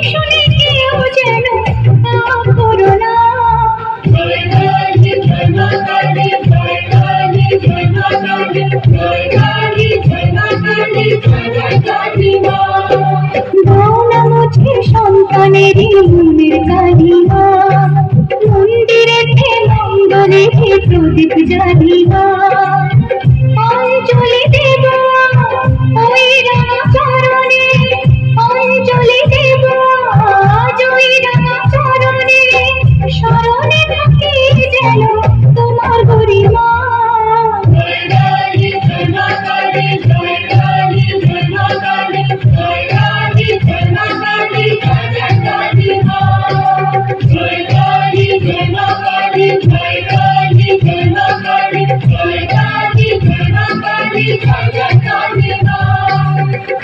শুনে কেউ যেন করো না। জয় কালী জয় মা কালী, জয় কালী জয় মা কালী, জয় কালী জয় মা কালী, জয় কালী মা। দাও না মুঝে সন্তানেরই মনের কালিমা, মন্দিরেতে মঙ্গলে প্রদীপ জ্বালিবা। অঞ্জলি দেব ওই রাঙা চরণে, অঞ্জলি দেব আজ ওই রাঙা চরণে, স্মরণে থাকি যেন তোমার গরিমা। জয় কালী জয় মা কালী, জয় কালী জয় মা কালী, জয় কালী জয় মা কালী, জয় কালী মা। জয় কালী জয় মা কালী, জয় কালী জয় মা কালী, জয় কালী জয় মা কালী, জয় কালী মা।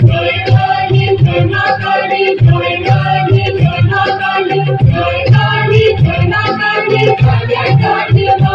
জয় কালী জয় মা কালী, জয় কালী জয় মা কালী, জয় কালী জয় মা কালী, জয় কালী মা।